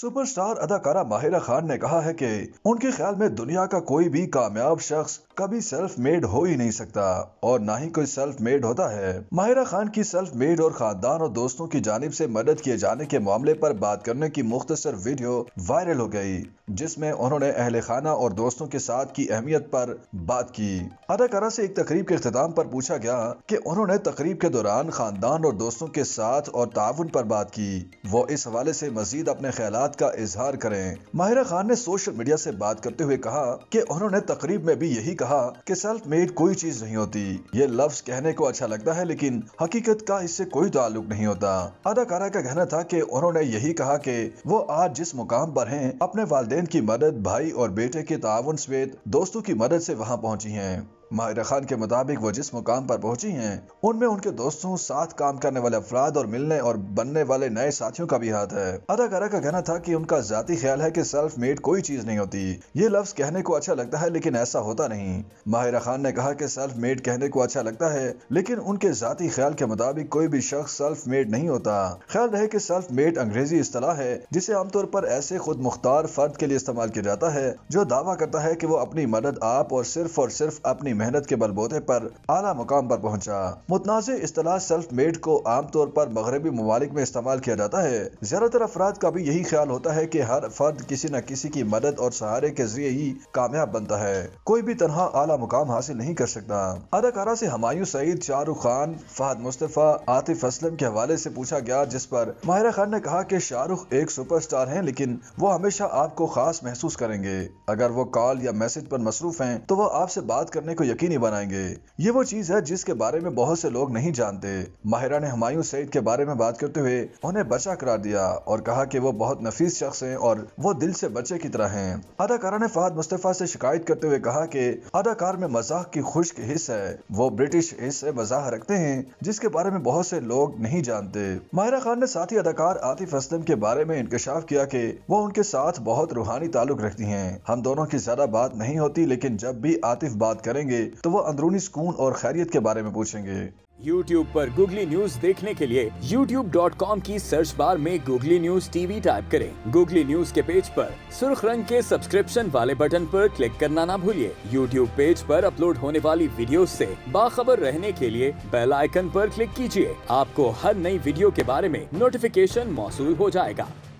Super star अदाकारा माहिरा खान ने कहा है कि उनके ख्याल में दुनिया का कोई भी कामयाब शख्स कभी सेल्फ मेड हो ही नहीं सकता और ना ही कोई सेल्फ मेड होता है। माहिरा खान की सेल्फ मेड और खानदान और दोस्तों की जानिब से मदद किए जाने के मामले पर बात करने की मुख्तसर वीडियो वायरल हो गई, जिसमें उन्होंने अहले खाना और दोस्तों के साथ की अहमियत पर बात की। अदाकारा से एक तकरीब के इख्तिताम पर पूछा गया कि उन्होंने तकरीब के दौरान खानदान और दोस्तों के साथ और ताउन पर बात की, वो इस हवाले से मजीद अपने ख्यालात का इजहार करें। माहिरा खान ने सोशल मीडिया से बात करते हुए कहा कि उन्होंने तकरीब में भी यही कहा कि सेल्फ मेड कोई चीज नहीं होती। ये लफ्ज कहने को अच्छा लगता है लेकिन हकीकत का इससे कोई ताल्लुक नहीं होता। अदाकारा का कहना था कि उन्होंने यही कहा कि वो आज जिस मुकाम पर हैं, अपने वालिदैन की मदद, भाई और बेटे के ताउन समेत दोस्तों की मदद से वहाँ पहुँची हैं। माहिरा खान के मुताबिक वो जिस मुकाम पर पहुंची हैं उनमें उनके दोस्तों, साथ काम करने वाले अफराद और मिलने और बनने वाले नए साथियों का भी हाथ है। अदाकारा का कहना था कि उनका जाती ख्याल है कि सेल्फ मेड कोई चीज नहीं होती। ये लफ्ज कहने को अच्छा लगता है लेकिन ऐसा होता नहीं। माहिरा खान ने कहा कि सेल्फ मेड कहने को अच्छा लगता है लेकिन उनके जाती ख्याल के मुताबिक कोई भी शख्स सेल्फ मेड नहीं होता। ख्याल रहे कि सेल्फ मेड अंग्रेजी इस्तिलाह है जिसे आमतौर पर ऐसे खुद मुख्तार फर्द के लिए इस्तेमाल किया जाता है जो दावा करता है कि वो अपनी मदद आप और सिर्फ अपनी मेहनत के बलबूते पर आला मुकाम पर पहुंचा। मुतनाज़े इस्तिलाह सेल्फ मेड को आमतौर पर मगरबी ममालिक में इस्तेमाल किया जाता है। ज्यादातर अफराद का भी यही ख्याल होता है कि हर फर्द किसी न किसी की मदद और सहारे के जरिए ही कामयाब बनता है, कोई भी तनहा आला मुकाम हासिल नहीं कर सकता। अदाकारा से हुमायूं सईद, शाहरुख खान, फहद मुस्तफा, आतिफ असलम के हवाले से पूछा गया, जिस पर माहिरा खान ने कहा कि शाहरुख एक सुपरस्टार हैं लेकिन वो हमेशा आपको खास महसूस करेंगे। अगर वो कॉल या मैसेज पर मसरूफ हैं तो वो आपसे बात करने को यकीनी बनाएंगे। ये वो चीज है जिसके बारे में बहुत से लोग नहीं जानते। माहिरा ने हुमायूं सईद के बारे में बात करते हुए उन्हें बच्चा करार दिया और कहा कि वो बहुत नफीस शख्स हैं और वो दिल से बच्चे की तरह हैं। अदाकारा ने फहद मुस्तफा से शिकायत करते हुए कहा कि अदाकार में मजाक की खुश्क हिस्स है, वो ब्रिटिश हिस्स से मजाक रखते हैं जिसके बारे में बहुत से लोग नहीं जानते। माहिरा खान ने साथ ही अदाकार आतिफ असलम के बारे में इंकशाफ किया कि वो उनके साथ बहुत रूहानी ताल्लुक रखती हैं। हम दोनों की ज्यादा बात नहीं होती लेकिन जब भी आतिफ बात करेंगे तो वो अंदरूनी सुकून और खैरियत के बारे में पूछेंगे। YouTube पर गूगली न्यूज देखने के लिए youtube.com की सर्च बार में गूगली न्यूज टीवी टाइप करें। गूगली न्यूज के पेज पर सुर्ख रंग के सब्सक्रिप्शन वाले बटन पर क्लिक करना ना भूलिए। YouTube पेज पर अपलोड होने वाली वीडियो से बाखबर रहने के लिए बेल आइकन पर क्लिक कीजिए। आपको हर नई वीडियो के बारे में नोटिफिकेशन मौसूल हो जाएगा।